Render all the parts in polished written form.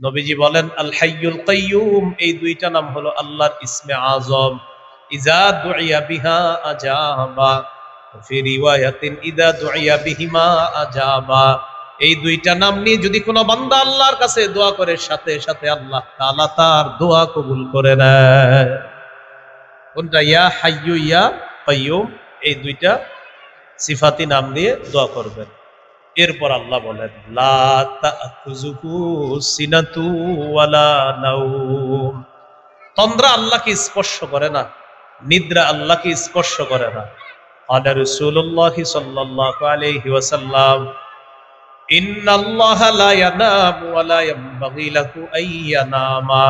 নবীজি বলেন আল হাইয়ুল কাইয়ুম, এই দুইটা নাম হলো আল্লাহর ইসমে আজম। ইজা দুইয়া বিহা আজাবা, ফি রিওয়ায়াতিন ইজা দুইয়া বিহিমা আজাবা। এই দুইটা নাম নিয়ে যদি কোনো বান্দা আল্লাহর কাছে দোয়া করে, সাথে সাথে আল্লাহ তাআলা তার দোয়া কবুল করে নেয়। কোনটা? ইয়া হাইয়ু ইয়া কাইয়ুম, এই দুইটা সিফাতি নাম দিয়ে দোয়া করবেন। এরপর আল্লাহ বলেন লা তাখুযুহু সিনাতু ওয়ালা নাওম, তন্দ্রা আল্লাহকে স্পর্শ করে না, নিদ্রা আল্লাহকে স্পর্শ করে না। আলা রাসূলুল্লাহ সাল্লাল্লাহু আলাইহি ওয়াসাল্লাম ইন্নাল্লাহা লা ইয়ানামু ওয়া লা ইয়ানবাগি লাহু আইয়ানামা।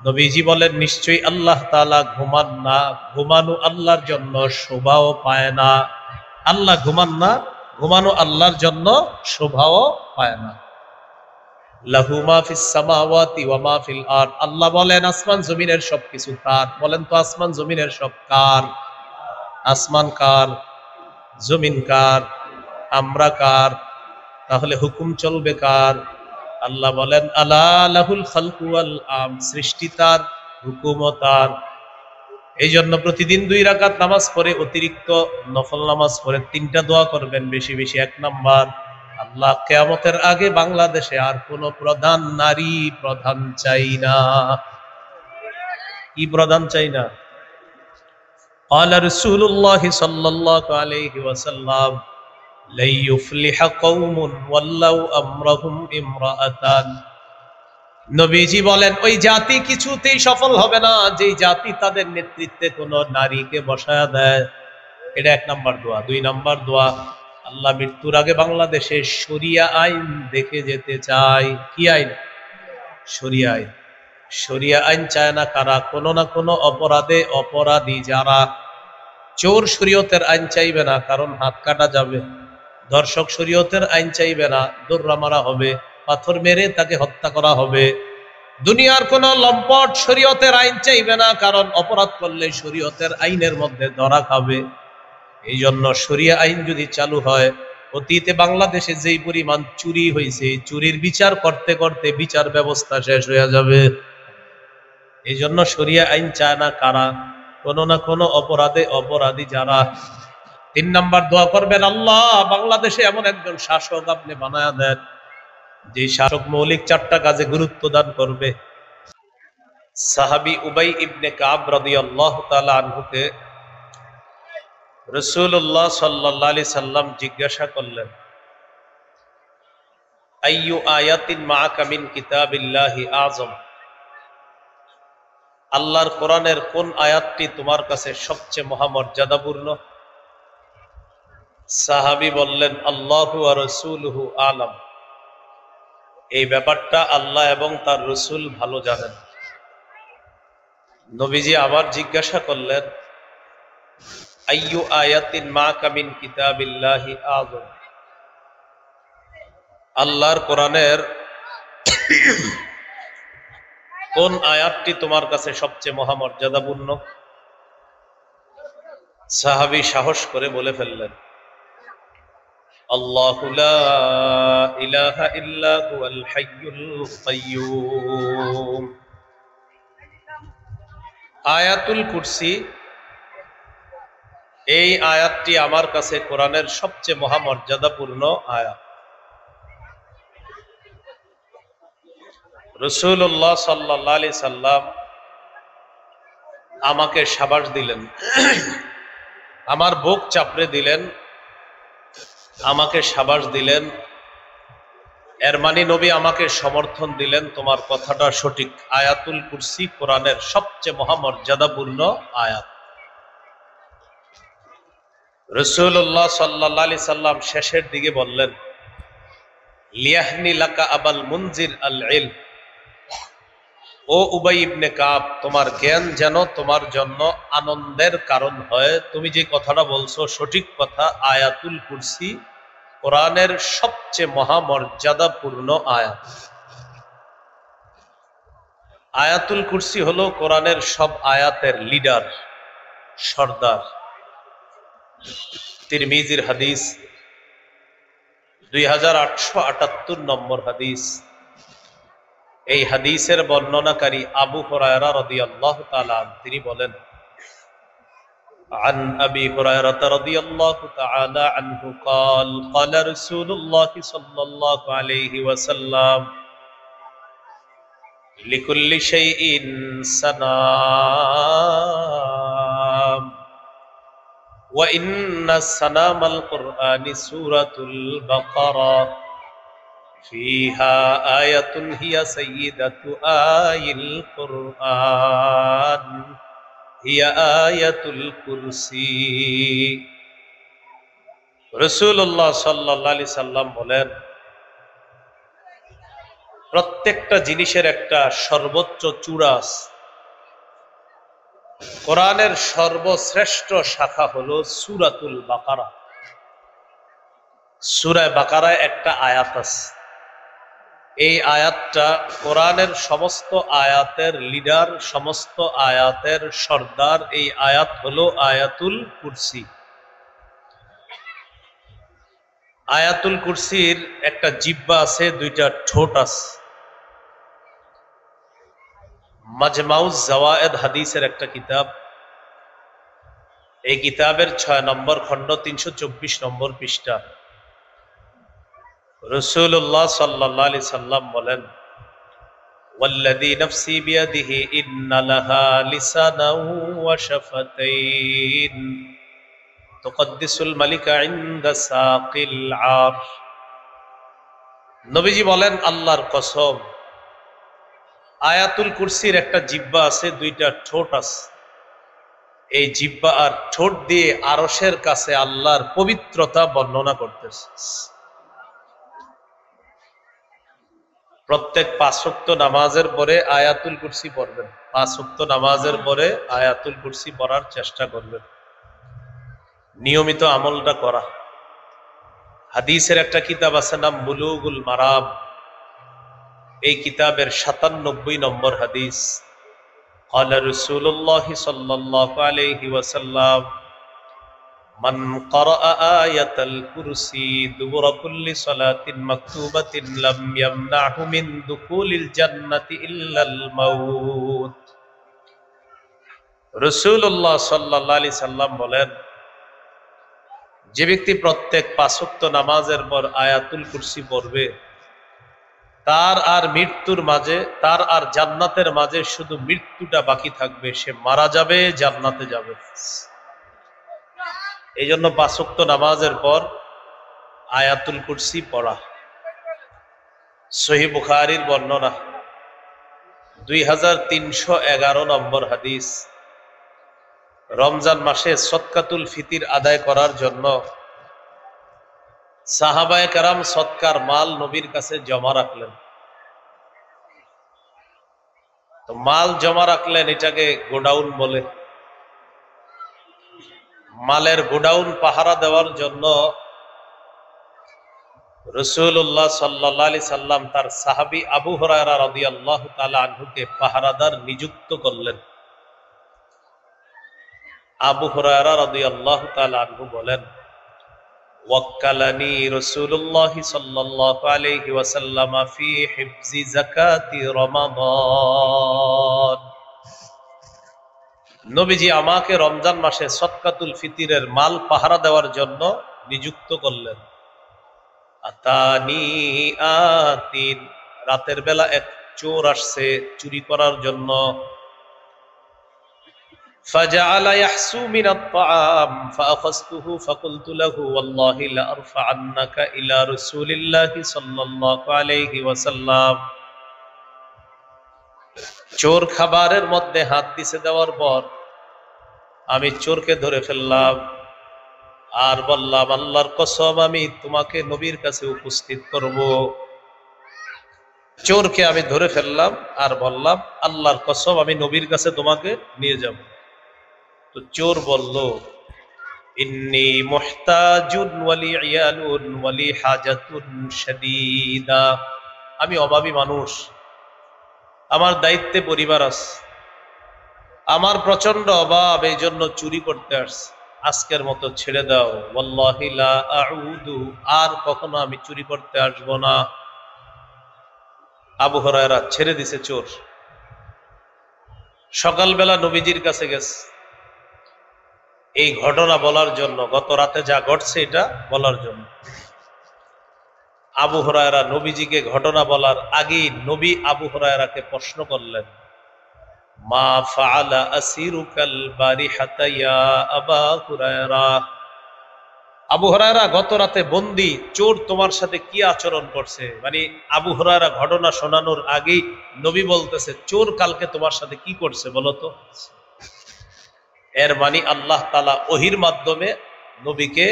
নবীজি বলেন নিশ্চয়ই আল্লাহ তাআলা ঘুমান না, ঘুমানো আল্লাহর জন্য শোভাও পায় না। আল্লাহ ঘুমান না, ঘুমানো আল্লাহর জন্য শোভাও পায় না। লাহু মা ফিস সামাওয়াতি ওয়া মা ফিল আরদ, আল্লাহ বলেন আসমান জমিনের সবকিছু তার। বলেন তো আসমান জমিনের সব কার? আসমান কার? জমিন কার? আমরা কার? তাহলে হুকুম চলবে কার? আল্লাহ বলেন আলা লাহুল খালকু ওয়াল আম, সৃষ্টি তার, হুকুমও তার। এই জন্য প্রতিদিন 2 রাকাত নামাজ পড়ে, অতিরিক্ত নফল নামাজ পড়ে 3টা দোয়া করবেন বেশি বেশি। 1 নাম্বার, আল্লাহ কিয়ামতের আগে বাংলাদেশে আর কোন প্রধান নারী প্রধান চাই না। কি প্রধান চাই না? ক্বালা রাসূলুল্লাহ সাল্লাল্লাহু আলাইহি ওয়াসাল্লাম লা ইউফলিহা কওমুন ওয়াল্লাউ আমরাহুম ইমরাআতান। নবীজি বলেন ওই জাতি কিছুতেই সফল হবে না যেই জাতি তাদের নেতৃত্বে কোন নারীকে বসায়া দেয়। এটা 1 নাম্বার দোয়া। 2 নাম্বার দোয়া, আল্লাহ মৃত্যুর আগে বাংলাদেশে শরিয়া আইন দেখে যেতে চাই। কি আইন? শরিয়া আইন। শরিয়া আইন চায় না কারা? কোনো না কোনো অপরাধে অপরাধী যারা। চোর শরীয়তের আইন চাইবে না, কারণ হাত কাটা যাবে। ধর্ষক শরীয়তের আইন চাইবে না, দৌড়া মারা হবে, পাথর মেরে তাকে হত্যা করা হবে। দুনিয়ার কোন লম্পট শরীয়তের আইন চাইবে না, কারণ অপরাধ করলে শরীয়তের আইনের মধ্যে ধরা খাবে। এই জন্য শরিয়া আইন যদি চালু হয়, অতীতে বাংলাদেশে যেই পরিমাণ চুরি হয়েছে, চুরির বিচার করতে করতে বিচার ব্যবস্থা শেষ হয়ে যাবে। এই জন্য শরিয়া আইন চায় না কারা? কোন না কোন অপরাধে অপরাধী যারা। 3 নাম্বার দোয়া করবেন, আল্লাহ বাংলাদেশে এমন একজন শাসক আপনি বানায়া দেন যে শাসক মৌলিক 4টা কাজে গুরুত্ব দান করবে। সাহাবী উবাই ইবনে কাব রাদিয়াল্লাহু তাআলা আনহুকে রাসূলুল্লাহ সাল্লাল্লাহু আলাইহি সাল্লাম জিজ্ঞাসা করলেন, আইয়ু আয়াতিন মাআকা মিন কিতাবিল্লাহি আযম, আল্লাহর কোরআনের কোন আয়াতটি তোমার কাছে সবচেয়ে মহামর্যাদাপূর্ণ? সাহাবী বললেন আল্লাহু ওয়া রাসূলুহু আলাম, এই ব্যাপারটা আল্লাহ এবং তার রাসূল ভালো জানেন। নবীজি আবার জিজ্ঞাসা করলেন, আইয়ু আয়াতিন মাআকা মিন কিতাবিল্লাহি আযম, আল্লাহর কোরআনের কোন আয়াতটি তোমার কাছে সবচেয়ে মহামর্যাদাপূর্ণ? সাহাবী সাহস করে বলে ফেললেন, আল্লাহু লা ইলাহা ইল্লা হুয়াল হাইয়ুল কাইয়্যুম। আয়াতুল কুরসি, এই আয়াতটি আমার কাছে কোরআনের সবচেয়ে মহামর্যাদাপূর্ণ আয়াত। রাসূলুল্লাহ সাল্লাল্লাহু আলাইহি সাল্লাম আমাকে শাবাশ দিলেন, আমার বুক চাপড়ে দিলেন, আমাকে শাবাশ দিলেন। এর মানে নবী আমাকে সমর্থন দিলেন, তোমার কথাটা সঠিক। আয়াতুল কুরসি কোরআনের সবচেয়ে মহামর্যাদাপূর্ণ আয়াত। রাসূলুল্লাহ সাল্লাল্লাহু আলাইহি সাল্লাম শেষের দিকে বললেন, লিয়াহনি লাকা আবাল মুনজির আল ইলম, ও উবাই ইবনে কাব, তোমার জ্ঞান যেন তোমার জন্য আনন্দের কারণ হয়। তুমি যে কথাটা বলছো সঠিক কথা। আয়াতুল কুরসি কোরআনের সবচেয়ে মহামর্যাদাপূর্ণ আয়াত। আয়াতুল কুরসি হলো কোরআনের সব আয়াতের লিডার, সর্দার। তিরমিজির হাদিস, 2878 নম্বর হাদিস। এই হাদিসের বর্ণনাকারী আবু হুরায়রা রাদিয়াল্লাহু তাআলা তিনি বলেন, عن أبي هريرة رضي الله تعالى عنه قال قال رسول الله صلى الله عليه وسلم لكل شيء سنام وإن سنام القرآن سورة البقرة فيها آية هي سيدة آي القرآن هي آية الكرسي রাসূলুল্লাহ সাল্লাল্লাহু আলাইহি সাল্লাম বলেন, প্রত্যেকটা জিনিসের একটা সর্বোচ্চ চূড়া আছে। কোরআনের সর্বশ্রেষ্ঠ শাখা হলো সূরাতুল বাকারা। সূরা বাকারায় একটা আয়াত আছে। এই আয়াতটা কোরআনের সমস্ত আয়াতের লিডার, সমস্ত আয়াতের সর্দার। এই আয়াত হলো আয়াতুল কুরসি। আয়াতুল কুরসির একটা জিহ্বা আছে, দুইটা ঠোঁট আছে। মাজমাউজ জাওয়ায়েদ হাদিসের একটা কিতাব, এই কিতাবের 6 নম্বর খণ্ড 324 নম্বর পৃষ্ঠা রাসূলুল্লাহ সাল্লাল্লাহু আলাইহি সাল্লাম বলেন, ওয়াল্লাযী নাফসি বিয়াদিহি ইন্না লাহা লিসানাও ওয়া শাফাতাইন তুকদ্দিসুল মালিকা ইনদা সাকিল আরশ। নবীজি বলেন, আল্লাহর কসম, আয়াতুল কুরসির একটা জিহ্বা আছে, দুইটা ঠোঁট আছে। এই জিহ্বা আর ঠোঁট দিয়ে আরশের কাছে আল্লাহর পবিত্রতা বর্ণনা করতেছে। প্রত্যেক 5 ওয়াক্ত নামাজের পরে আয়াতুল কুরসি পড়বেন। 5 ওয়াক্ত নামাজের পরে আয়াতুল কুরসি পড়ার চেষ্টা করবেন, নিয়মিত আমলটা করা। হাদিসের একটা কিতাব আছে নাম বুলুগুল মারাম। এই কিতাবের 97 নম্বর হাদিস, قال رسول الله صلى الله عليه وسلم من قرأ آية الكرسي دبر كل صلاة مكتوبة لم يمنعه من دخول الجنة إلا الموت। রাসূলুল্লাহ সাল্লাল্লাহু আলাইহি সাল্লাম বলেন, যে ব্যক্তি প্রত্যেক 5 ওয়াক্ত নামাজের পর আয়াতুল কুরসি পড়বে, তার আর মৃত্যুর মাঝে, তার আর জান্নাতের মাঝে শুধু মৃত্যুটা বাকি থাকবে, সে মারা যাবে, জান্নাতে যাবে। এই জন্য 5 ওয়াক্ত নামাজের পর আয়াতুল কুরসি পড়া। সহিহ বুখারীর বর্ণনা, 2311 নম্বর হাদিস। রমজান মাসে সদকাতুল ফিতির আদায় করার জন্য সাহাবায়ে কেরাম সদকার মাল নবীর কাছে জমা রাখলেন। তো মাল জমা রাখলেন, এটাকে গোডাউন বলে। মালের গোডাউন পাহারা দেওয়ার জন্য রাসূলুল্লাহ সাল্লাল্লাহু আলাইহি সাল্লাম তার সাহাবী আবু হুরায়রা রাদিয়াল্লাহু তাআলা আনহুকে পাহারাদার নিযুক্ত করলেন। আবু হুরায়রা রাদিয়াল্লাহু তাআলা আনহু বলেন, ওয়াক্কালানি রাসূলুল্লাহ সাল্লাল্লাহু আলাইহি ওয়াসাল্লাম ফি হিফজি যাকাতি রমাদান। নবীজি আমাকে রমজান মাসে সদকাতুল ফিতরের মাল পাহারা দেওয়ার জন্য নিযুক্ত করলেন। আতানি আতিন, রাতের বেলা এক চোর আসছে চুরি করার জন্য। فجعل يحسو من الطعام فأخذته فقلت له والله لأرفعنك إلى رسول الله صلى الله عليه وسلم। চোর খাবারের মধ্যে হাত দিছে দেওয়ার পর আমি চোরকে ধরে ফেললাম আর বললাম, আল্লাহর কসম, আমি তোমাকে নবীর কাছে উপস্থিত করব। চোরকে আমি ধরে ফেললাম আর বললাম, আল্লাহর কসম, আমি নবীর কাছে তোমাকে নিয়ে যাব। তো চোর বলল, ইন্নী মুহতাজুন ওয়ালি ইয়ালুন ওয়ালি হাজাতুন শাদীদা, আমি অভাবী মানুষ, আমার দায়িত্বে পরিবার আছে, আমার প্রচন্ড অভাব, এই জন্য চুরি করতে আসছে, আজকের মতো ছেড়ে দাও। ওয়াল্লাহি লা আউদু, আর কখনো আমি চুরি করতে আসব না। আবু হুরায়রা ছেড়ে দিছে চোর। সকালবেলা নবীজির কাছে গেছে এই ঘটনা বলার জন্য, গত রাতে যা ঘটছে এটা বলার জন্য। আবু হুরায়রা নবীজিকে ঘটনা বলার আগেই নবী আবু হুরায়রাকে প্রশ্ন করলেন, মা ফাআলা আসিরুকাল বারিহাতা ইয়া আবা হুরায়রা। আবু হুরায়রা, গত রাতে বন্দী চোর তোমার সাথে কি আচরণ করছে? মানে আবু হুরায়রা ঘটনা শোনানোর আগেই নবী বলতেছে, চোর কালকে তোমার সাথে কি করছে বলো তো। এর মানে আল্লাহ তাআলা ওহির মাধ্যমে নবীকে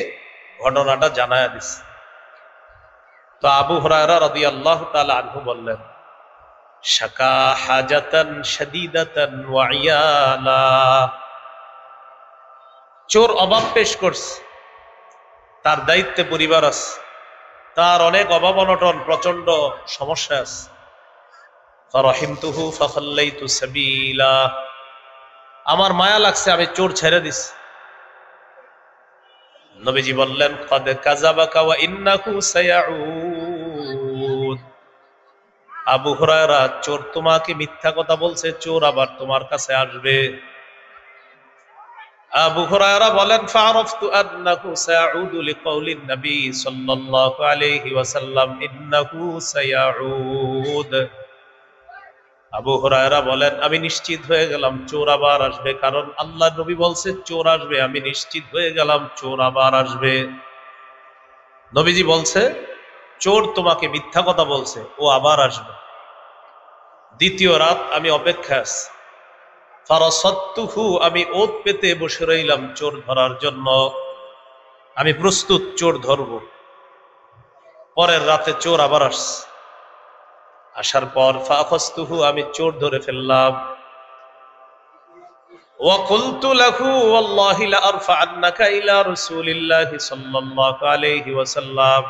ঘটনাটা জানায়া দিছে। তো আবু হুরায়রা রাদিয়াল্লাহু তাআলা আনহু বললেন, শাকা হাজাতান শাদীদাতান ওয়া ইয়ালা। চোর অভাব পেশ করছে, তার দায়িত্বে পরিবার আছে, তার অনেক অভাব অনটন, প্রচন্ড সমস্যা আছে। ফারাহিমতুহু ফাখাল্লাইতু সাবিলা। আমার মায়া লাগছে, আমি চোর ছেড়ে দিছি। নবীজি বললেন, কদ কাযাবাকা ওয়া ইন্নাহু সায়াউদ। আবু হুরায়রা, চোর তোমাকে মিথ্যা কথা বলছে, চোর আবার তোমার কাছে আসবে। আবু হুরায়রা বলেন, ফাআরাফতু আন্নাহু সায়াউদু লিকাউলিন নবী সাল্লাল্লাহু আলাইহি ওয়াসাল্লাম ইন্নাহু সায়াউদ। আবু হুরায়রা বলেন, আমি নিশ্চিত হয়ে গেলাম চোর আবার আসবে, কারণ আল্লাহ নবী বলছে চোর আসবে। আমি নিশ্চিত হয়ে গেলাম চোর আবার আসবে। নবীজি বলছে চোর তোমাকে মিথ্যা কথা বলছে, ও আবার আসবে। দ্বিতীয় রাত আমি অপেক্ষায় আছি। ফারাসাদতুহু, আমি ওত পেতে বসে রইলাম চোর ধরার জন্য। আমি প্রস্তুত চোর ধরব। পরের রাতে চোর আবার আসছে। আসার পর ফাআখাযতুহু, আমি চোর ধরে ফেললাম। ওয়া কুলতু লাহু ওয়াল্লাহি লা আরফা'আন্নাকা ইলা রাসূলিল্লাহি সাল্লাল্লাহু আলাইহি ওয়াসাল্লাম।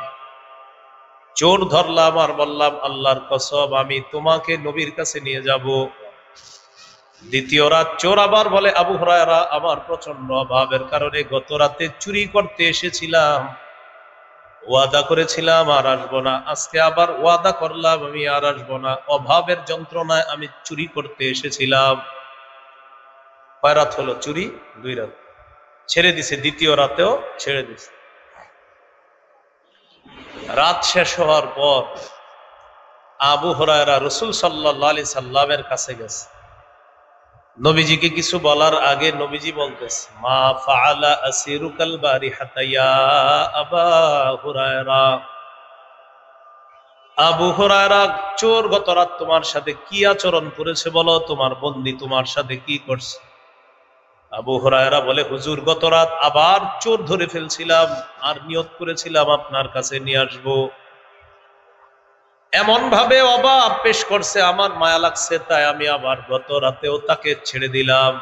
চোর ধরলাম আর বললাম, আল্লাহর কসম আমি তোমাকে নবীর কাছে নিয়ে যাব। দ্বিতীয় রাত চোর আবার বলে, আবু হুরায়রা, আমার প্রচন্ড অভাবের কারণে গত রাতে চুরি করতে এসেছিলাম, ওয়াদা করেছিলাম আর আসবো না। আজকে আবার ওয়াদা করলাম আমি আর আসবো না। অভাবের যন্ত্রণায় আমি চুরি করতে এসেছিলাম। কয় রাত হলো চুরি? 2 রাত। ছেড়ে দিছে, দ্বিতীয় রাতেও ছেড়ে দিছে। রাত শেষ হওয়ার পর আবু হুরায়রা রাসূল সাল্লাল্লাহু আলাইহি সাল্লামের কাছে গেছে। নবীজিকে কিছু বলার আগে নবীজি বলতেছে, মা ফাআলা আসিরুকাল বারিহাতা ইয়া আবা হুরায়রা। আবু হুরায়রা, চোর গত রাত তোমার সাথে কি আচরণ করেছে বলো, তোমার বন্দী তোমার সাথে কি করছে? আবু হুরায়রা বলে, হুজুর গত রাত আবার চোর ধরে ফেলছিলাম আর নিয়ত করেছিলাম আপনার কাছে নিয়ে আসবো। এমন ভাবে অভাব পেশ করছে, আমার মায়া লাগছে, তাই আমি আবার গত রাতেও তাকে ছেড়ে দিলাম।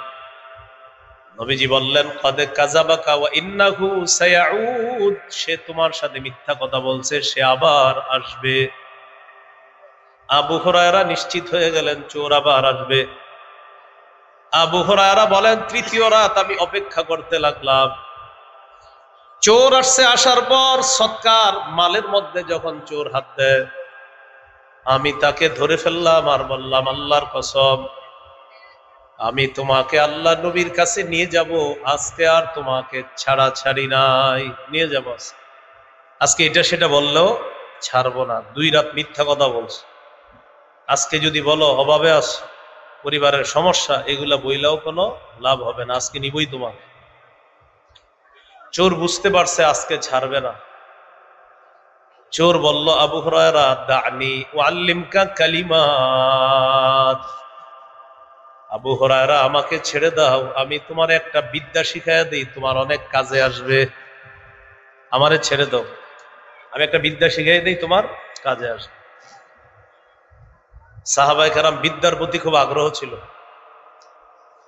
নবীজি বললেন, কদ কাযাবাকা ওয়া ইন্নাহু সায়াউদ। সে তোমার সাথে মিথ্যা কথা বলছে, সে আবার আসবে। আবু হুরায়রা নিশ্চিত হয়ে গেলেন চোর আবার আসবে। আবু হুরায়রা বলেন, তৃতীয় রাত আমি অপেক্ষা করতে লাগলাম। চোর আসছে, আসার পর সৎকার মালের মধ্যে যখন চোর হাত দেয়, আমি তাকে ধরে ফেললাম আর বললাম, আল্লাহর কসম আমি তোমাকে আল্লাহ নবীর কাছে নিয়ে যাব, আজকে আর তোমাকে ছাড়া ছাড়ি নাই, নিয়ে যাব। আজকে এটা সেটা বললেও ছাড়বো না। 2 রাত মিথ্যা কথা বলছো। আজকে যদি বলো অভাবে আস, পরিবারের সমস্যা, এগুলা বইলেও কোনো লাভ হবে না, আজকে নিবই তোমাকে। চোর বুঝতে পারছে আজকে ছাড়বে না। চোর বলল, আবু হুরায়রা, দানি উআল্লিমকা কালিমাত। আবু হুরায়রা, আমাকে ছেড়ে দাও, আমি তোমার একটা বিদ্যা শিখাইয়া দিই, তোমার অনেক কাজে আসবে। আমারে ছেড়ে দাও, আমি একটা বিদ্যা শিখাই দিই, তোমার কাজে আসবে। সাহাবায়ে কেরাম বিদ্যার প্রতি খুব আগ্রহ ছিল,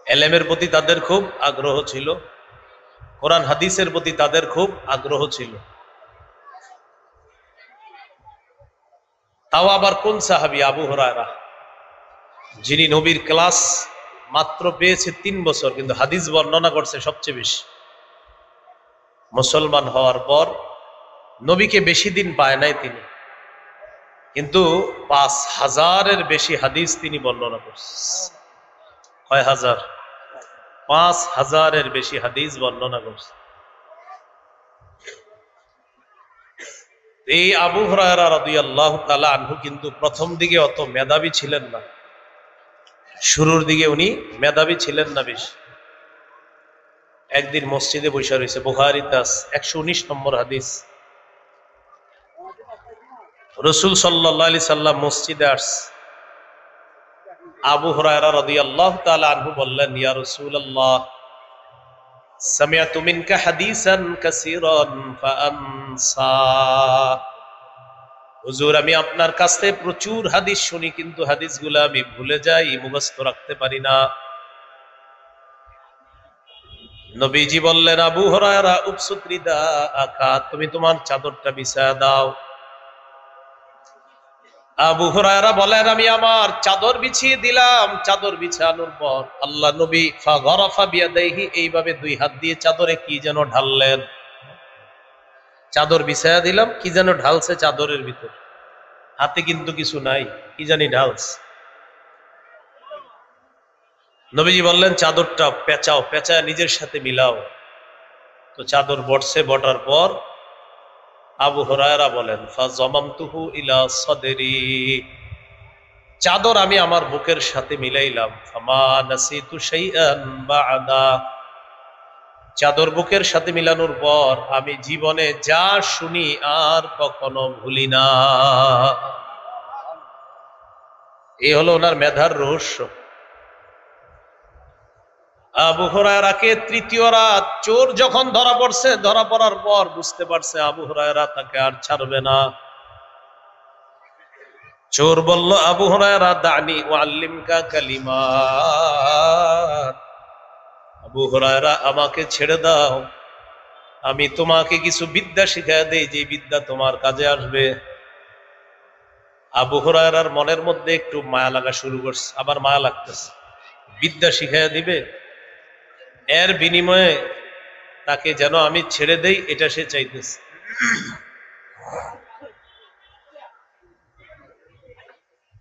এলেমের প্রতি তাদের খুব আগ্রহ ছিল, কোরআন হাদিসের প্রতি তাদের খুব আগ্রহ ছিল। তাও আবার কোন সাহাবী? আবু হুরায়রা, যিনি নবীর ক্লাস মাত্র পেয়েছে 3 বছর, কিন্তু হাদিস বর্ণনা করছে সবচেয়ে বেশি। মুসলমান হওয়ার পর নবীকে বেশি দিন পায় নাই তিনি। কিন্তু ৫,০০০-এর বেশি হাদিস তিনি বর্ণনা করছেন। কয় হাজার? ৫,০০০-এর বেশি হাদিস বর্ণনা করছেন। এই আবু হুরায়রা রাদিয়াল্লাহু তাআলা আনহু কিন্তু প্রথম দিকে অত মেধাবী ছিলেন না, শুরুর দিকে উনি মেধাবী ছিলেন না বেশি। একদিন মসজিদে বসে রয়েছে, বুখারীতে আছে ১১৯ নম্বর হাদিস। রাসূল সাল্লাল্লাহু আলাইহি সাল্লাম মসজিদে আসছে। আবু হুরায়রা রাদিয়াল্লাহু তাআলা আনহু বললেন, ইয়া রাসূলুল্লাহ, সামিআতু মিনকা হাদিসান কাসীরান ফাআনসা। হুজুর, আমি আপনার কাছ থেকে প্রচুর হাদিস শুনি, কিন্তু হাদিসগুলো আমি ভুলে যাই, মুখস্থ রাখতে পারি না। নবীজি বললেন, আবু হুরায়রা উবসুত রিদাআকা, তুমি তোমার চাদরটা বিছায়া দাও। আবু হুরায়রা বলেন, আমি আমার চাদর বিছিয়ে দিলাম। চাদর বিছানোর পর আল্লাহ নবী ফাগরাফা বিয়াদাইহি, এইভাবে দুই হাত দিয়ে চাদরে কি যেন ঢাললেন। চাদর বিছায়া দিলাম, কি যেন ঢালছে চাদরের ভিতর, হাতে কিন্তু কিছু নাই, কি জানি ঢালছে। নবীজি বললেন, চাদরটা পেঁচাও, পেঁচায় নিজের সাথে মিলাও। তো চাদর বটছে, বটার পর আবু হুরায়রা বলেন, ফাযামামতুহু ইলা সাদরি, চাদর আমি আমার বুকের সাথে মিলাইলাম। ফামা নাসিতু শাইআন বা'দা, চাদর বুকের সাথে মিলানোর পর আমি জীবনে যা শুনি আর কখনো ভুলি না। এই হলো ওনার মেধার রহস্য। আবু হুরায়রাকে তৃতীয় রাত চোর যখন ধরা পড়ছে, ধরা পড়ার পর বুঝতে পারছে আবু হুরায়রা তাকে আর ছাড়বে না। চোর বলল, আবু হুরায়রা দানি ওয়াল্লিমকা কালিমাত, আবু হুরায়রা আমাকে ছেড়ে দাও, আমি তোমাকে কিছু বিদ্যা শিখায় দেই, যে বিদ্যা তোমার কাজে আসবে। আবু হুরায়রার মনের মধ্যে একটু মায়া লাগা শুরু করছে, আবার মায়া লাগতেছে, বিদ্যা শিখায় দিবে, এর বিনিময়ে তাকে যেন আমি ছেড়ে দেই, এটা সে চাইতেছে।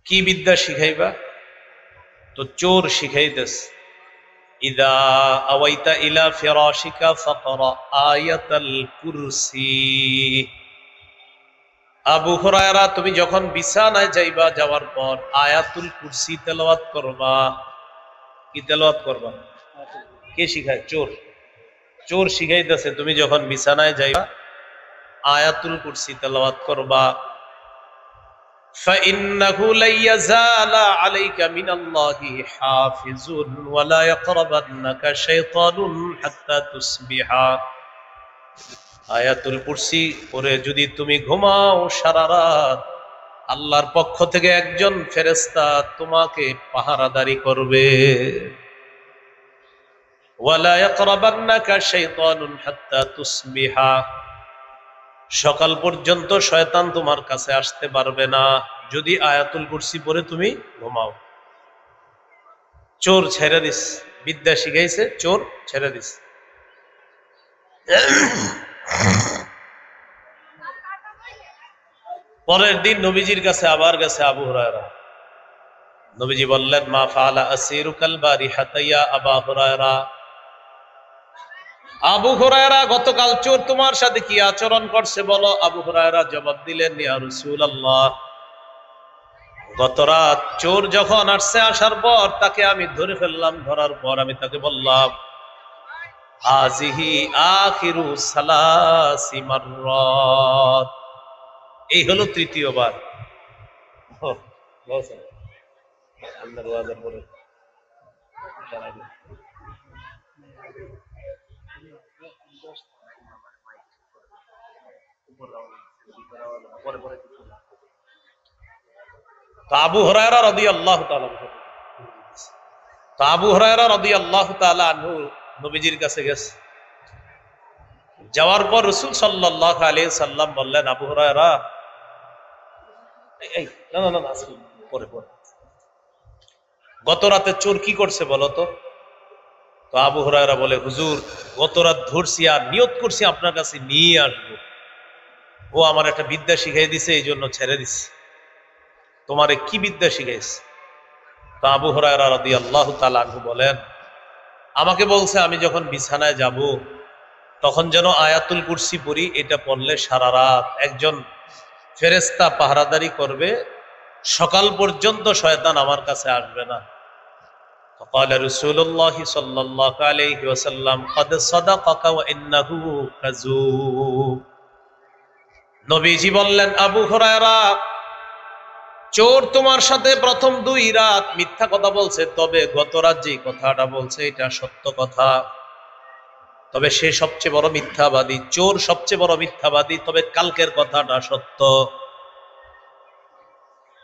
কি বিদ্যা শিখাইবা? তো চোর শিখাইতেছে, ইদা আওয়াইতা ইলা ফিরাশিকা ফাকরা আয়াতাল কুরসি। আবু হুরায়রা, তুমি যখন বিছানায় যাইবা, যাওয়ার পর আয়াতুল কুরসি তেলাওয়াত করবা। কি তেলাওয়াত করবা? কে শিখায়? চোর। চোর শিখাইতেছে, তুমি যখন বিছানায় যাইবা আয়াতুল কুরসি তেলাওয়াত করবা। فإنه لن يزال عليك من الله حافظ ولا يقربنك شيطان حتى تصبح। আয়াতুল কুরসি পড়ে যদি তুমি ঘুমাও সারা রাত, আল্লাহর পক্ষ থেকে একজন ফেরেশতা তোমাকে পাহারাদারি করবে। ওয়ালা ইয়াকরাবান্নাকা শাইতানুন হাত্তা তুসবিহা, সকাল পর্যন্ত শয়তান তোমার কাছে আসতে পারবে না যদি আয়াতুল কুরসি পড়ে তুমি ঘুমাও। চোর ছেড়ে দিস, বিদ্যা শিখাইছে, চোর ছেড়ে দিস। পরের দিন নবীজির কাছে আবার গেছে আবু হুরায়রা। নবীজি বললেন, মা ফাআলা আসিরুকাল বারিহাতা ইয়া আবা হুরায়রা। আবু হুরায়রা, গতকাল চোর তোমার সাথে কি আচরণ করছে বলো। আবু হুরায়রা জবাব দিলেন, ইয়া রাসূলুল্লাহ, গত রাত চোর যখন আসছে, আসার পর তাকে আমি ধরে ফেললাম। ধরার পর আমি তাকে বললাম, হাযিহি আখিরু সালাসি মাররাত, এই হলো তৃতীয়বার। আবু হুরায়রা রাদিয়াল্লাহু তাআলা আনহু নবীজির কাছে গেছে। যাওয়ার পর রাসূল সাল্লাল্লাহু আলাইহি সাল্লাম বললেন, আবু হুরায়রা, এই না না না, পরে পরে, গত রাতে চোর কি করছে বলো তো। তো আবু হুরায়রা বলে, হুজুর, গত রাত ধরছি আর নিয়ত করছি আপনার কাছে নিয়ে আসবো, ও আমার একটা বিদ্যা শিখাই দিছে, এই জন্য ছেড়ে দিছি। তোমারে কি বিদ্যা শিখাইছে? তো আবু হুরায়রা রাদিয়াল্লাহু তাআলা আনহু বলেন, আমাকে বলছে আমি যখন বিছানায় যাব তখন যেন আয়াতুল কুরসি পড়ি, এটা পড়লে সারা রাত একজন ফেরেশতা পাহারাদারি করবে, সকাল পর্যন্ত শয়তান আমার কাছে আসবে না। فقال رسول الله صلى الله عليه وسلم قد صدقك وانه كذوب। নবীজি বললেন, আবু হুরায়রা, চোর তোমার সাথে প্রথম 2 রাত মিথ্যা কথা বলছে, তবে গত রাত যে কথাটা বলছে এটা সত্য কথা। তবে সে সবচেয়ে বড় মিথ্যাবাদী, চোর সবচেয়ে বড় মিথ্যাবাদী, তবে কালকের কথাটা সত্য।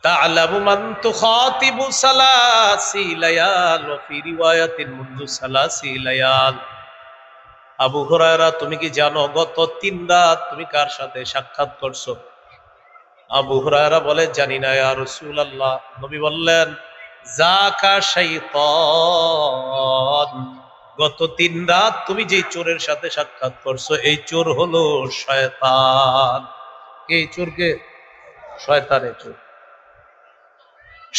তা'লামু মান তুখাতিবু সালাসি লায়াল ওয়া ফি রিওয়ায়াতিন মুনযু সালাসি লায়াল। আবু হুরায়রা, তুমি কি জানো গত 3 রাত তুমি কার সাথে সাক্ষাৎ করছো? আবু হুরায়রা বলে, জানি না ইয়া রাসূলুল্লাহ। নবী বললেন, যাকা শাইতান, গত 3 রাত তুমি যে চোরের সাথে সাক্ষাৎ করছো এই চোর হলো শয়তান। এই চোরকে? শয়তানের চোর।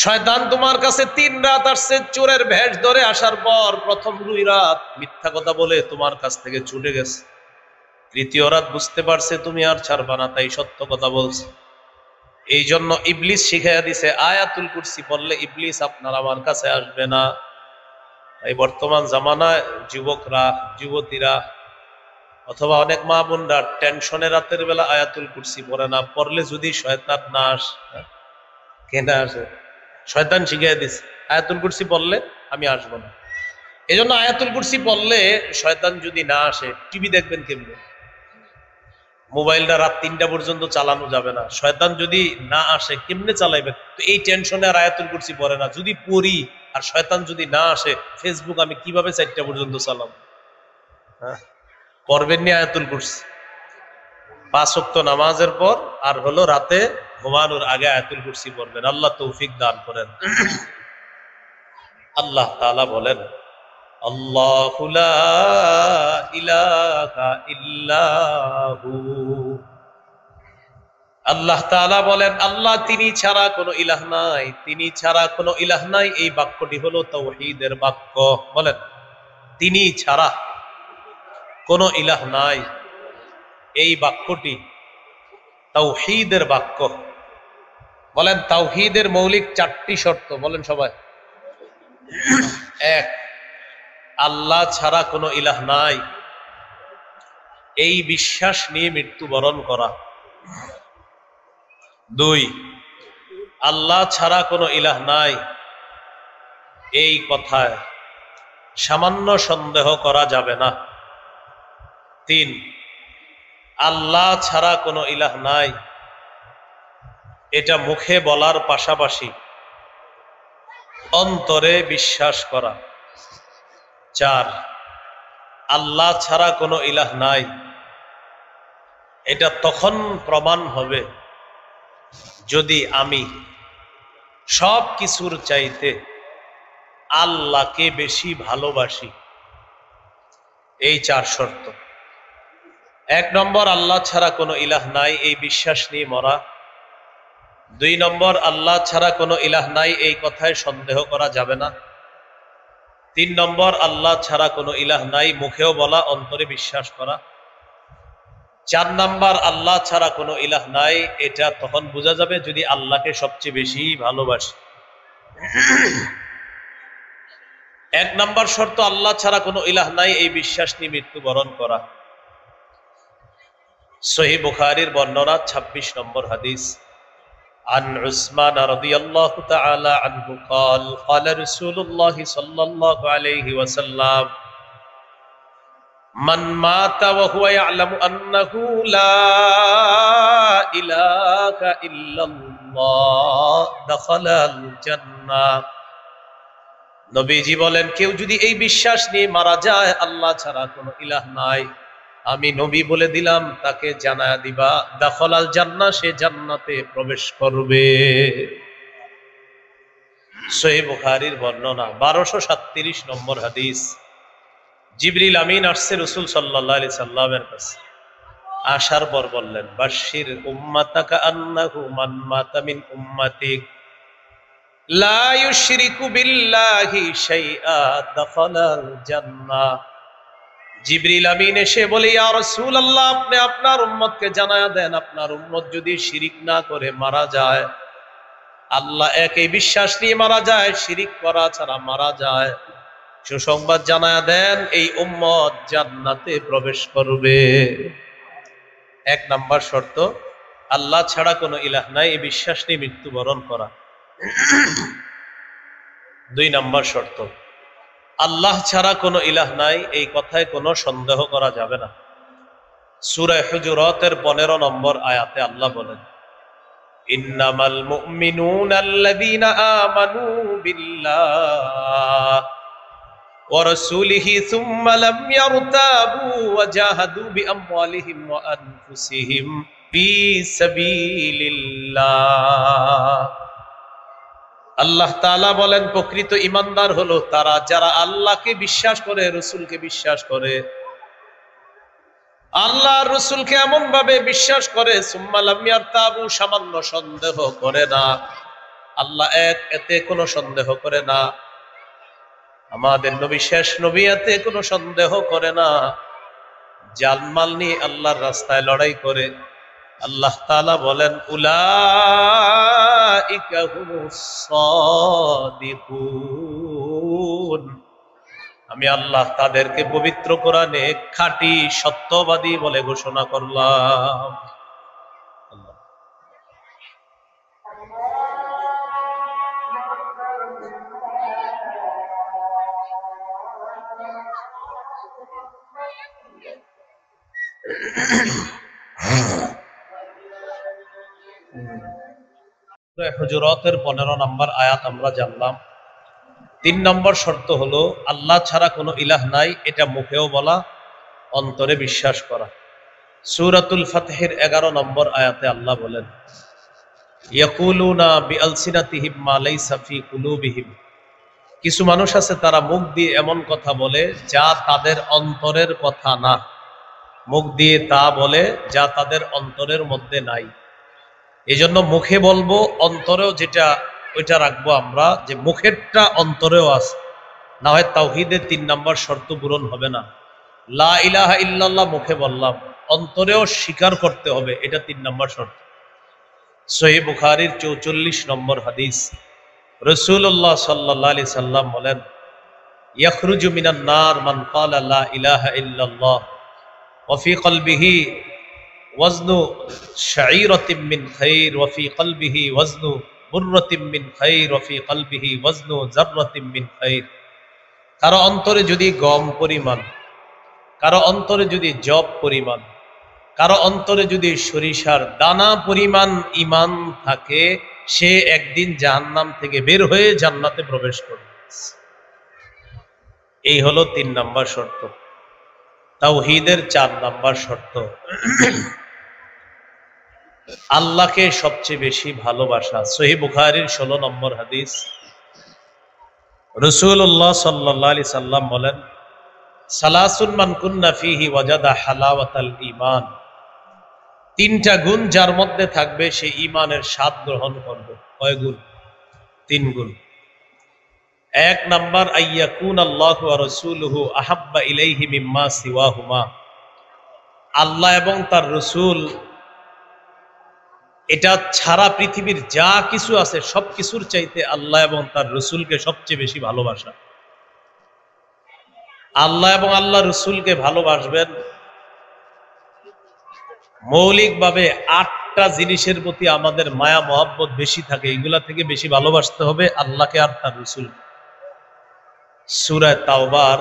শয়তান তোমার কাছে 3 রাত আসছে, চোরের ভেষ ধরে আসার পর প্রথম 2 রাত মিথ্যা কথা বলে তোমার কাছ থেকে ছুটে গেছে। 3য় রাত বুঝতে পারছে তুমি আর ছাড়বা না, তাই সত্য কথা বলছে। এই জন্য ইবলিস শিখাইয়া দিছে আয়াতুল কুরসি পড়লে ইবলিস আপনার আমার কাছে আসবে না। এই বর্তমান জামানায় যুবকরা, যুবতীরা অথবা অনেক মা বোনরা টেনশনে রাতের বেলা আয়াতুল কুরসি পড়ে না, পড়লে যদি শয়তান না আসে। কেন আসে? শয়তান শিখিয়ে দিছে আয়াতুল কুরসি পড়লে আমি আসবো না। এই জন্য আয়াতুল কুরসি পড়লে শয়তান যদি না আসে, টিভি দেখবেন কেমনে? মোবাইলটা রাত 3টা পর্যন্ত চালানো যাবে না। শয়তান যদি না আসে কেমনে চালাইবেন? তো এই টেনশনে আর আয়াতুল কুরসি পড়ে না। যদি পড়ি আর শয়তান যদি না আসে, ফেসবুক আমি কিভাবে 4টা পর্যন্ত চালাবো? হ্যাঁ, পড়বেন নি আয়াতুল কুরসি 5 ওয়াক্ত নামাজের পর, আর হলো রাতে ঘুমানোর আগে আয়াতুল কুরসি পড়বেন। আল্লাহ তৌফিক দান করেন। আল্লাহ তাআলা বলেন, আল্লাহু লা ইলাহা ইল্লাহু। আল্লাহ তাআলা বলেন, আল্লাহ তিনি ছাড়া কোনো ইলাহ নাই, তিনি ছাড়া কোনো ইলাহ নাই। এই বাক্যটি হলো তাওহীদের বাক্য। বলেন, তিনি ছাড়া কোনো ইলাহ নাই, এই বাক্যটি তাওহীদের বাক্য। বলেন, তাওহীদের মৌলিক 4টি শর্ত বলেন সবাই। 1, আল্লাহ ছাড়া কোনো ইলাহ নাই, এই বিশ্বাস নিয়ে মৃত্যুবরণ করা। 2, আল্লাহ ছাড়া কোনো ইলাহ নাই, এই কথায় সামান্য সন্দেহ করা যাবে না। 3, আল্লাহ ছাড়া কোনো ইলাহ নাই, এটা মুখে বলার পাশাপাশি অন্তরে বিশ্বাস করা। 4, আল্লাহ ছাড়া কোনো ইলাহ নাই, এটা তখন প্রমাণ হবে যদি আমি সব কিছুর চাইতে আল্লাহকে বেশি ভালোবাসি। এই 4 শর্ত। 1 নম্বর, আল্লাহ ছাড়া কোনো ইলাহ নাই, এই বিশ্বাস নিয়ে মরা। 2 নম্বর, আল্লাহ ছাড়া কোনো ইলাহ নাই, এই কথায় সন্দেহ করা যাবে না। 3 নম্বর, আল্লাহ ছাড়া কোনো ইলাহ নাই, মুখেও বলা, অন্তরে বিশ্বাস করা। 4 নম্বর, আল্লাহ ছাড়া কোনো ইলাহ নাই, এটা তখন বোঝা যাবে যদি আল্লাহকে সবচেয়ে বেশি ভালোবাসি। 1 নম্বর শর্ত, আল্লাহ ছাড়া কোনো ইলাহ নাই, এই বিশ্বাস নিয়ে মৃত্যুবরণ করা। সহিহ বুখারীর বর্ণনা 26 নম্বর হাদিস। عن عثمان رضي الله تعالى عنه قال قال رسول الله صلى الله عليه وسلم من مات وهو يعلم أنه لا إله إلا الله دخل الجنة। নবীজি বলেন, কেউ যদি এই বিশ্বাস নিয়ে মারা যায় আল্লাহ ছাড়া কোনো ইলাহ নাই, আমি নবী বলে দিলাম তাকে জানায়া দিবা দাখলাল জান্নাহ, সে জান্নাতে প্রবেশ করবে। সহিহ বুখারীর বর্ণনা 1237 নম্বর হাদিস। জিবরিল আমিন আসছে রাসূল সাল্লাল্লাহু আলাইহি সাল্লামের কাছে। আসার পর বললেন, বাশশির উম্মাতাকা আন্নাহু মান মাতা মিন উম্মাতিক লা ইউশরিকু বিল্লাহি শাইআ দাখালাল জান্নাহ। জিবরিল আমিন এসে বলে, ইয়া রাসূলুল্লাহ, আপনি আপনার উম্মতকে জানায়া দেন, আপনার উম্মত যদি শিরিক না করে মারা যায়, আল্লাহ একে বিশ্বাস নিয়ে মারা যায়, শিরিক করা ছাড়া মারা যায়, সুসংবাদ জানায়া দেন, এই উম্মত জান্নাতে প্রবেশ করবে। এক নাম্বার শর্ত, আল্লাহ ছাড়া কোনো ইলাহ নাই এই বিশ্বাস নিয়ে মৃত্যুবরণ করা। দুই নাম্বার শর্ত, আল্লাহ ছাড়া কোনো ইলাহ নাই এই কথায় কোনো সন্দেহ করা যাবে না। সূরা হুজুরাতের 15 নম্বর আয়াতে আল্লাহ বলেন, ইন্নামাল মুমিনুনা আল্লাযীনা আমানু বিল্লাহ ওয়া রাসূলিহি সুম্মা লাম ইয়ারতাবু ওয়া জাহাদু বিআমওয়ালিহিম ওয়া আনফুসিহিম ফি সাবিলিল্লাহ। আল্লাহ তাআলা বলেন, প্রকৃত ঈমানদার হলো তারা যারা আল্লাহকে বিশ্বাস করে, রাসূলকে বিশ্বাস করে, আল্লাহ রাসূলকে এমন ভাবে বিশ্বাস করে, সুম্মা লাম ইয়ারতাবু, সামান্য সন্দেহ করে না। আল্লাহ এক, এতে কোনো সন্দেহ করে না। আমাদের নবী শেষ নবী, এতে কোনো সন্দেহ করে না। জানমাল নিয়ে আল্লাহর রাস্তায় লড়াই করে। আল্লাহ তাআলা বলেন, উলাইকা হুমুস সাদিকুন, আমি আল্লাহ তাদেরকে পবিত্র কোরআনে খাঁটি সত্যবাদী বলে ঘোষণা করলাম। হুজুরাতের 15 নম্বর আয়াত আমরা জানলাম। 3 নম্বর শর্ত হলো, আল্লাহ ছাড়া কোনো ইলাহ নাই এটা মুখেও বলা, অন্তরে বিশ্বাস করা। সূরাতুল ফাতহের 11 নম্বর আয়াতে আল্লাহ বলেন, ইয়াকুলুনা বিআলসিনাতিহিম মা লাইসা ফি কুলুবিহিম, কিছু মানুষ আছে তারা মুখ দিয়ে এমন কথা বলে যা তাদের অন্তরের কথা না। মুখ দিয়ে তা বলে যা তাদের অন্তরের মধ্যে নাই। এজন্য মুখে বলবো, অন্তরেও যেটা ওইটা রাখবো আমরা, যে মুখেরটা অন্তরেও আছে, না হয় তাওহীদের 3 নম্বর শর্ত পূরণ হবে না। লা ইলাহা ইল্লাল্লাহ মুখে বললাম, অন্তরেও স্বীকার করতে হবে, এটা 3 নম্বর শর্ত। সহিহ বুখারীর 44 নম্বর হাদিস, রাসূলুল্লাহ সাল্লাল্লাহু আলাইহি সাল্লাম বলেন, ইয়াখরুজু মিনান নার মান ক্বালা লা ইলাহা ইল্লাল্লাহ ওয়া ফি কলবিহি ওয়াজনু শাঈরাতিন মিন খাইর ওয়া ফি কলবিহি ওয়াজনু বুররাতিন মিন খাইর ওয়া ফি কলবিহি ওয়াজনু যাররাতিন মিন খাইর। কারো অন্তরে যদি গম পরিমাণ, কারো অন্তরে যদি জব পরিমাণ, কারো অন্তরে যদি সরিষার দানা পরিমাণ ঈমান থাকে, সে একদিন জাহান্নাম থেকে বের হয়ে জান্নাতে প্রবেশ করবে। এই হলো 3 নম্বর শর্ত। তাওহীদের 4 নম্বর শর্ত, আল্লাহকে সবচেয়ে বেশি ভালোবাসা। সহিহ বুখারীর 16 নম্বর হাদিস, রাসূলুল্লাহ সাল্লাল্লাহু আলাইহি সাল্লাম বলেন, সালাসুন মান কুন্না ফীহি ওয়াজাদা হালাওয়াতাল ঈমান, 3টা গুণ যার মধ্যে থাকবে সে ঈমানের স্বাদ গ্রহণ করবে। কয় গুণ? 3 গুণ। 1 নাম্বার, আইয়াকুন আল্লাহু ওয়া রাসূলুহু আহাব্বা ইলাইহি মিম্মা সিওয়াহুমা, আল্লাহ এবং তার রাসূল এটা ছাড়া পৃথিবীর যা কিছু আছে সব কিছুর চাইতে আল্লাহ এবং তার রাসূলকে সবচেয়ে বেশি ভালোবাসা। আল্লাহ এবং আল্লাহ রাসূলকে ভালোবাসবেন, মৌলিকভাবে 8টা জিনিসের প্রতি আমাদের মায়া মহব্বত বেশি থাকে, এগুলা থেকে বেশি ভালোবাসতে হবে আল্লাহকে আর তার রাসূল। সূরা তাওবার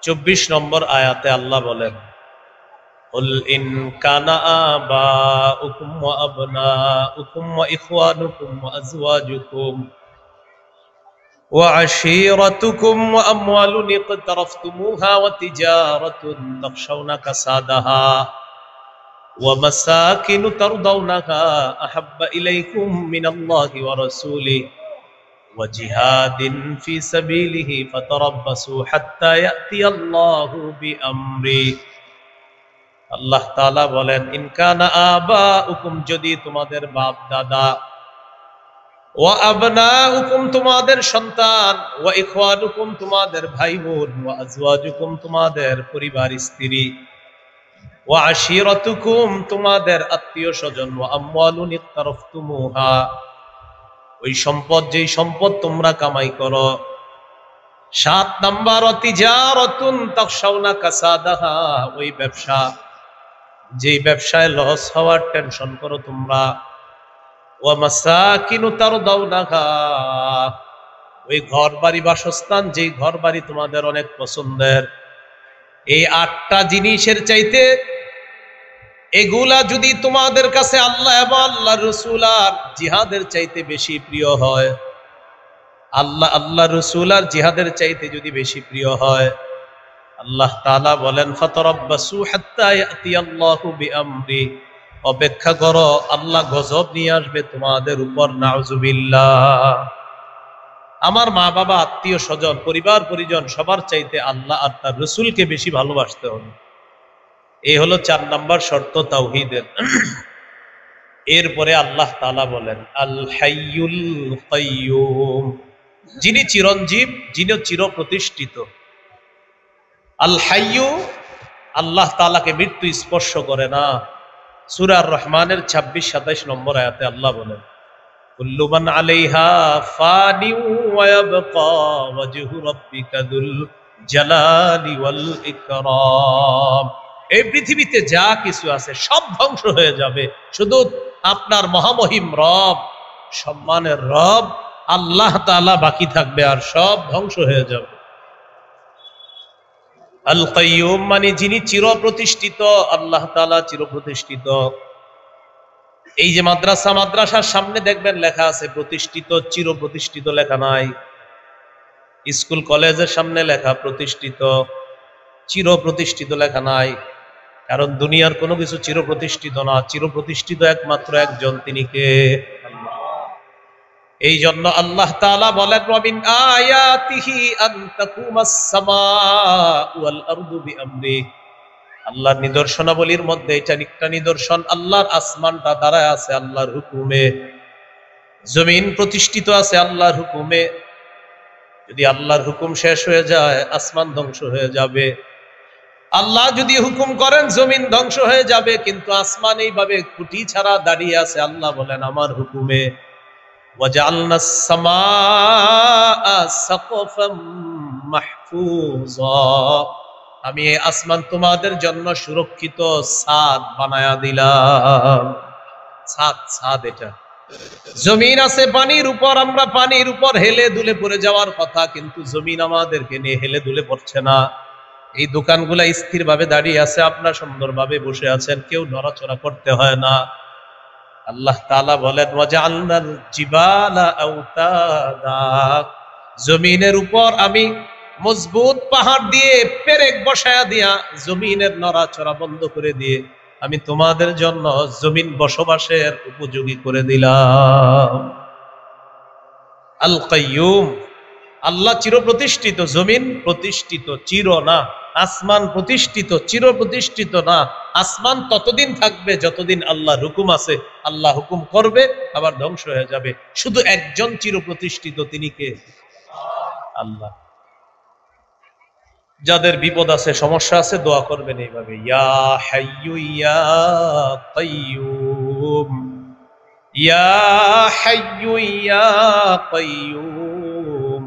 24 নম্বর আয়াতে আল্লাহ বলেন, কুল ইন কানা আবাউকুম ওয়া আবনাউকুম ওয়া ইখওয়ানুকুম ওয়া আজওয়াজুকুম ওয়া আশীরাতুকুম ওয়া আমওয়ালুন ইকতারাফতুমুহা ওয়া তিজারাতুন তাখশাউনা কাসাদাহা ওয়া মাসাকিনু তারদাউনাহা আহাব্বা ইলাইকুম মিনাল্লাহি ওয়া রাসূলিহি ওয়া জিহাদিন ফি সাবিলিহি ফাতারাব্বাসু হাত্তা ইয়াতিয়াল্লাহু বিআমরি। আল্লাহ তাআলা বলেন, ইন কানা আবাউকুম, যদি তোমাদের বাপ দাদা, ওয়া আবনাউকুম তোমাদের সন্তান, ওয়া ইখওয়ানুকুম তোমাদের ভাই বোন, ওয়া আজওয়াজুকুম তোমাদের পরিবার স্ত্রী, ওয়া আশিরাতুকুম তোমাদের আত্মীয় স্বজন, ওয়া আমওয়ালুন ইকতারাফতুমুহা ওই সম্পদ যেই সম্পদ তোমরা কামাই করো। 7 নাম্বার তিজারাতুন তাখশাউনা কাসাদাহা ওই ব্যবসা যেই ব্যবসায় লস হওয়ার টেনশন করো তোমরা। ওয়া মাসাকিনু তারদাউনাহা ওই ঘর বাড়ি বাসস্থান যেই ঘর বাড়ি তোমাদের অনেক পছন্দের। এই 8টা জিনিসের চাইতে এগুলা যদি তোমাদের কাছে আল্লাহ এবং আল্লাহর রাসূল আর জিহাদের চাইতে বেশি প্রিয় হয়, আল্লাহর রাসূল আর জিহাদের চাইতে যদি বেশি প্রিয় হয়, আল্লাহ তাআলা বলেন ফাতারাব্বাসু হাত্তা ইয়াতিয়াল্লাহু বিআমরি অপেক্ষা করো, আল্লাহ গজব নিয়ে আসবে তোমাদের উপর, নাউজুবিল্লাহ। আমার মা বাবা আত্মীয় স্বজন পরিবার পরিজন সবার চাইতে আল্লাহ আর তার রাসূলকে বেশি ভালোবাসতে হবে। এই হলো 4 নাম্বার শর্ত তাওহীদের। এরপরে আল্লাহ তাআলা বলেন আল হাইয়ুল কাইয়ুম যিনি চিরঞ্জীব, যিনি চিরপ্রতিষ্ঠিত। আল হাইয়ু আল্লাহ তাআলাকে মৃত্যু স্পর্শ করে না। সূরা আর রহমানের 26-27 নম্বর আয়াতে আল্লাহ বলেন কুল্লু মান আলাইহা ফানিউ ওয়া ইয়াবকা ওয়াজহু রাব্বিকা যুল জালালি ওয়াল ইকরাম। এই পৃথিবীতে যা কিছু আছে সব ধ্বংস হয়ে যাবে, শুধু আপনার মহামহিম রব, সম্মানের রব আল্লাহ তাআলা বাকি থাকবে, আর সব ধ্বংস হয়ে যাবে। আল কাইয়ুম মানে যিনি চিরপ্রতিষ্ঠিত, আল্লাহ তাআলা চিরপ্রতিষ্ঠিত। এই যে মাদ্রাসার সামনে দেখবেন লেখা আছে প্রতিষ্ঠিত, চিরপ্রতিষ্ঠিত লেখা নাই। স্কুল কলেজের সামনে লেখা প্রতিষ্ঠিত, চিরপ্রতিষ্ঠিত লেখা নাই। কারণ দুনিয়ার কোনো কিছু চিরপ্রতিষ্ঠিত না, চিরপ্রতিষ্ঠিত একমাত্র একজন, তিনি কে? এই জন্য আল্লাহ তাআলা বলেন ওয়ামিন আয়াতিহি আন তাকুমাস সামাউ ওয়াল আরদু বিআমরি। আল্লাহর নিদর্শনাবলীর মধ্যে এটা একটা নিদর্শন, আল্লাহর আসমানটা দাঁড়ায় আছে আল্লাহর হুকুমে, জমিন প্রতিষ্ঠিত আছে আল্লাহর হুকুমে। যদি আল্লাহর হুকুম শেষ হয়ে যায় আসমান ধ্বংস হয়ে যাবে। আল্লাহ যদি হুকুম করেন জমিন ধ্বংস হয়ে যাবে, কিন্তু আসমান এইভাবে খুঁটি ছাড়া দাঁড়িয়ে আছে। আল্লাহ বলেন আমার হুকুমে। ওয়াজআলনাস সামাআ সাকফাম মাহফুজা আমি এই আসমান তোমাদের জন্য সুরক্ষিত ছাদ বানায়া দিলাম। ছাদ এটা। জমিন আছে পানির উপর, আমরা পানির উপর হেলে দুলে পড়ে যাওয়ার কথা, কিন্তু জমিন আমাদেরকে নিয়ে হেলে দুলে পড়ছে না। এই দোকানগুলা স্থির ভাবে দাঁড়িয়ে আছে, আপনারা সুন্দরভাবে বসে আছেন, কেউ নড়াচড়া করতে হয় না। আল্লাহ তাআলা বলেন ওয়াজআলনাল জিবালা আওতাদা জমিনের উপর আমি মজবুত পাহাড় দিয়ে পেরেক বসায়া দিয়া জমিনের নড়াচড়া বন্ধ করে দিয়ে আমি তোমাদের জন্য জমিন বসবাসের উপযোগী করে দিলাম। আল কাইয়ুম আল্লাহ চিরপ্রতিষ্ঠিত, জমিন প্রতিষ্ঠিত, চির না। আসমান প্রতিষ্ঠিত, চির প্রতিষ্ঠিত না। আসমান ততদিন থাকবে যতদিন আল্লাহর হুকুম আছে, আল্লাহ হুকুম করবে আবার ধ্বংস হয়ে যাবে। শুধু একজন চিরপ্রতিষ্ঠিত, তিনি কে? আল্লাহ। যাদের বিপদ আছে, সমস্যা আছে, দোয়া করবেন এইভাবে ইয়া হাইয়ু ইয়া কাইয়ুম, ইয়া হাইয়ু ইয়া কাইয়ুম,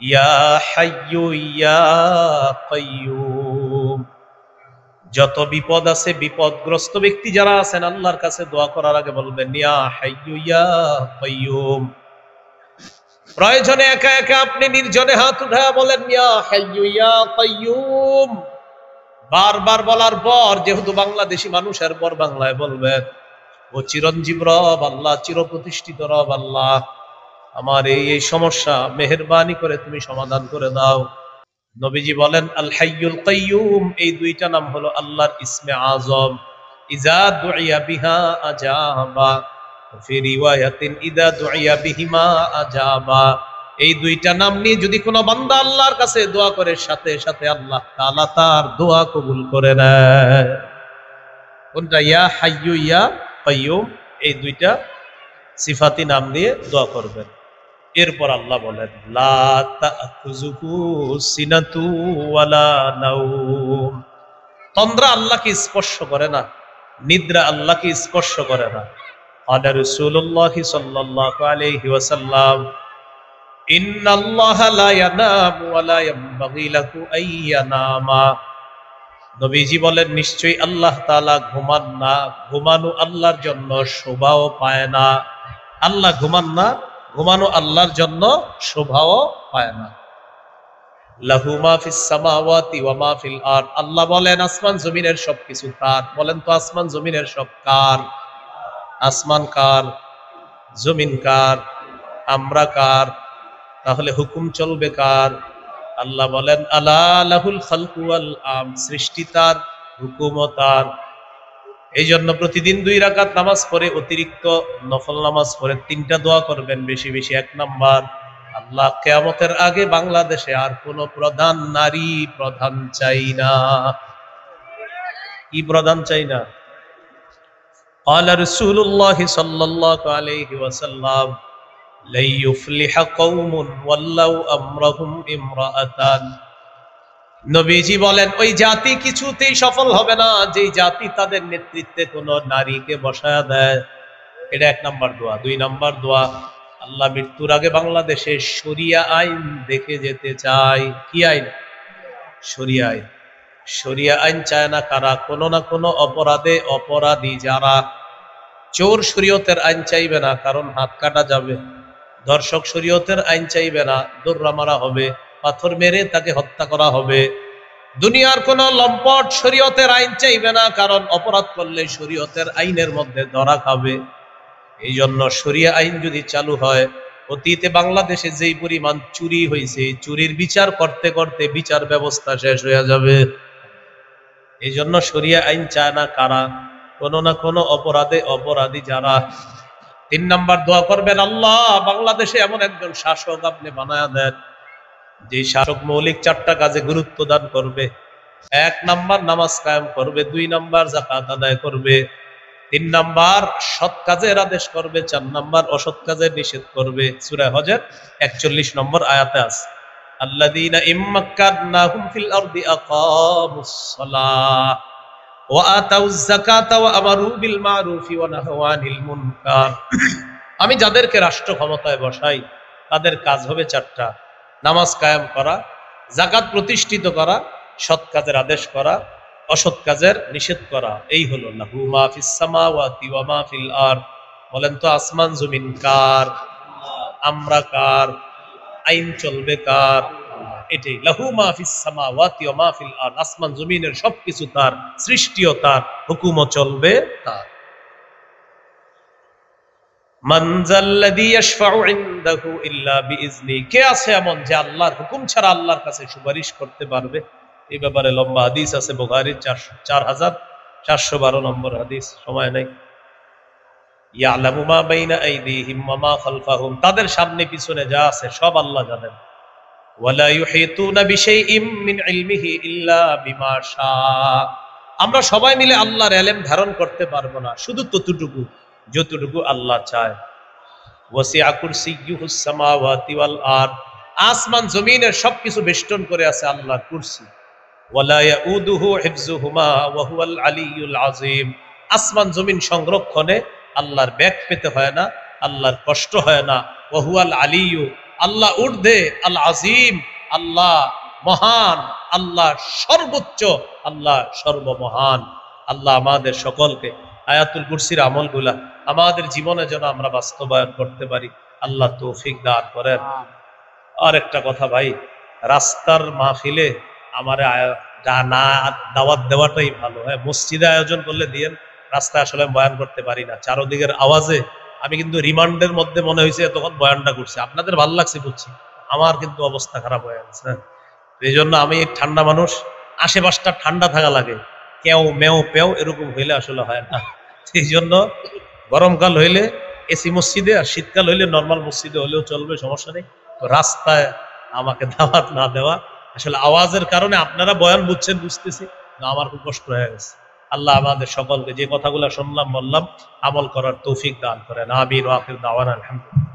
ইয়া হাইয়ু ইয়া কাইয়ুম। যত বিপদ আছে, বিপদগ্রস্ত ব্যক্তি যারা আছেন আল্লাহর কাছে দোয়া করার আগে বলবেন ইয়া হাইয়ু ইয়া কাইয়ুম। প্রয়োজনে একা একা আপনি নির্জনে হাত উঠায় বলেন ইয়া হাইয়ু ইয়া কাইয়ুম। বারবার বলার পর যেহেতু বাংলাদেশি মানুষের পর বাংলায় বলবেন ও চিরঞ্জীব রব আল্লাহ, চিরপ্রতিষ্ঠিত রব আল্লাহ, আমার এই সমস্যা মেহেরবানি করে তুমি সমাধান করে দাও। নবীজি বলেন আল হাইয়ুল কাইয়ুম এই দুইটা নাম হলো আল্লাহর ইসমে আযম। ইযা দুইয়া বিহা আজাবা, ফি রিওয়ায়াতিন ইযা দুইয়া বিহিমা আজাবা। এই দুইটা নাম নিয়ে যদি কোনো বান্দা আল্লাহর কাছে দোয়া করে, সাথে সাথে আল্লাহ তাআলা তার দোয়া কবুল করে নেয়। কোনটা? ইয়া হাইয়ু ইয়া কাইয়ুম, এই দুইটা সিফাতি নাম দিয়ে দোয়া করবেন। এরপর আল্লাহ বলেন লা তাখুযুহু সিনাতু ওয়ালা নাওম, তন্দ্রা আল্লাহকে স্পর্শ করে না, নিদ্রা আল্লাহকে স্পর্শ করে না। আলা রাসূলুল্লাহ সাল্লাল্লাহু আলাইহি ওয়াসাল্লাম ইন্নাল্লাহা লা ইয়ানামু ওয়া লা ইয়ানবাগি লাহু আইয়ানামা, নবীজি বলেন নিশ্চয়ই আল্লাহ তাআলা ঘুমান না, ঘুমানো আল্লাহর জন্য শোভাও পায় না। আল্লাহ ঘুমান না, ঘুমানো আল্লাহর জন্য শোভাও পায় না। লাহু মা ফিস সামাওয়াতি ওয়া মা ফিল আরদ, আল্লাহ বলেন আসমান জমিনের সবকিছু তার। বলেন তো আসমান জমিনের সব কার? আসমান কার? জমিন কার? আমরা কার? তাহলে হুকুম চলবে কার? আল্লাহ বলেন আলা লাহুল খালকু ওয়াল আম, সৃষ্টি তার, হুকুমও তার। এই জন্য প্রতিদিন 2 রাকাত নামাজ পড়ে অতিরিক্ত নফল নামাজ পড়ে 3টা দোয়া করবেন বেশি বেশি। 1 নাম্বার, আল্লাহ কিয়ামতের আগে বাংলাদেশে আর কোন প্রধান নারী প্রধান চাই না। কি প্রধান চাই না? قال رسول الله صلى الله عليه وسلم لن يفلح قوم ولوا امرهم امرأتان, নবীজি বলেন ওই জাতি কিছুতেই সফল হবে না যে জাতি তাদের নেতৃত্বে কোন নারীকে বসায়া দেয়। এটা 1 নাম্বার দোয়া। 2 নাম্বার দোয়া, আল্লাহ মৃত্যুর আগে বাংলাদেশে শরিয়া আইন দেখে যেতে চাই। কি আইন? শরিয়া আইন। শরিয়া আইন চায় না কারা? কোন না কোন অপরাধে অপরাধী যারা। চোর শরীয়তের আইন চাইবে না, কারণ হাত কাটা যাবে। ধর্ষক শরীয়তের আইন চাইবে না, দৌড়া মারা হবে, পাথর মেরে তাকে হত্যা করা হবে। দুনিয়ার কোন লম্পট শরীয়তের আইন চাইবে না, কারণ অপরাধ করলে শরীয়তের আইনের মধ্যে ধরা খাবে। এই জন্য শরিয়া আইন যদি চালু হয়, অতীতে বাংলাদেশে যেই পরিমাণ চুরি হয়েছে, চুরির বিচার করতে করতে বিচার ব্যবস্থা শেষ হয়ে যাবে। এই জন্য শরিয়া আইন চায় না কারা? কোন না কোন অপরাধে অপরাধী যারা। 3 নাম্বার দোয়া করবেন, আল্লাহ বাংলাদেশে এমন একজন শাসক আপনি বানায়া দেন যে শাসক মৌলিক 4টা কাজে গুরুত্ব দান করবে। 1 নাম্বার নামাজ কায়েম করবে, 2 নাম্বার যাকাত আদায় করবে, 3 নাম্বার সৎ কাজের আদেশ করবে, 4 নাম্বার অসৎ কাজের নিষেধ করবে। সূরা হজের 41 নম্বর আয়াতে আছে আল্লাযীনা ইম্মাক্কানাহুম ফিল আরদি আকামুস সালাহ ওয়া আতাউয যাকাতা ওয়া আমারু বিল মা'রুফি ওয়া নাহাউ আনিল মুনকার। আমি যাদেরকে রাষ্ট্র ক্ষমতায় বসাই তাদের কাজ হবে 4টা: নামাজ কায়েম করা, যাকাত প্রতিষ্ঠিত করা, সৎ কাজের আদেশ করা, অসৎ কাজের নিষেধ করা। এই হলো লাহু মা ফিস সামাওয়াতি ওয়া মা ফিল আরদ। বলেন তো আসমান জমিন কার? আমরা কার? আইন চলবে কার? এটাই লাহু মা ফিস সামাওয়াতি ওয়া মা ফিল আরদ, আসমান জমিনের সবকিছু তার, সৃষ্টিও তার, হুকুমও চলবে তার। মান যাল্লাযী ইয়াশফাউ ইনদাহু ইল্লা বিইজনি, কে আছে এমন যে আল্লাহর হুকুম ছাড়া আল্লাহর কাছে সুপারিশ করতে পারবে? এই ব্যাপারে লম্বা হাদিস আছে, বুখারীর 4412 নম্বর হাদিস, সময় নাই। ইয়ালামু মা বাইনা আইদিহিম ওয়া মা খালফাহুম, তাদের সামনে পিছনে যা আছে সব আল্লাহ জানেন। ওয়ালা ইউহিতুনা বিশাইইম মিন ইলমিহি ইল্লা বিমা শা, আমরা সবাই মিলে আল্লাহর ইলম ধারণ করতে পারবো না, শুধু ততটুকু যতটুকু আল্লাহ চায়। ওয়াসিআ কুরসিয়্যুহুস সামাওয়াতি ওয়াল আরদ, আসমান জমিনের সবকিছু বেষ্টন করে আছে আল্লাহর কুরসি। ওয়ালা ইয়াউদুহু হিফযুহুমা ওয়া হুয়াল আলিয়্যুল আযীম, আসমান জমিন সংরক্ষণে আল্লাহর ব্যাগ পেতে হয় না, আল্লাহর কষ্ট হয় না। ওয়া হুয়াল আলিয়্যু, আল্লাহ ঊর্ধ্বে, আল আযীম, আল্লাহ মহান, আল্লাহ সর্বোচ্চ, আল্লাহ সর্বমহান। আল্লাহ আমাদের সকলকে আয়াতুল কুরসির আমলগুলা আমাদের জীবনে যেন আমরা বাস্তবায়ন করতে পারি, আল্লাহ তৌফিক দান করেন। আর একটা কথা ভাই, রাস্তার মাহফিলে আমার দাওয়াত দেওয়াটাই ভালো। হ্যাঁ, মসজিদে আয়োজন করলে দিয়েন, রাস্তায় আসলে বয়ান করতে পারি না, চারদিকের আওয়াজে আমি কিন্তু রিমান্ডের মধ্যে মনে হয়েছে তখন বয়ানটা করছি। আপনাদের ভালো লাগছে বুঝছি, আমার কিন্তু অবস্থা খারাপ হয়ে গেছে। এই জন্য আমি ঠান্ডা মানুষ, আশেপাশটা ঠান্ডা থাকা লাগে, কেউ মেও পেও এরকম হইলে আসলে হয় না। এই জন্য গরমকাল হইলে এসি মসজিদে, আর শীতকাল হইলে নর্মাল মসজিদে হলেও চলবে, সমস্যা নেই। তো রাস্তায় আমাকে দাওয়াত না দেওয়া, আসলে আওয়াজের কারণে আপনারা বয়ান বুঝছেন বুঝতেছি, আমার খুব কষ্ট হয়ে গেছে। আল্লাহ আমাদের সকলকে যে কথাগুলো শুনলাম বললাম আমল করার তৌফিক দান করেন। আমিন ওয়া আখির দাওয়ানা আলহামদুলিল্লাহ।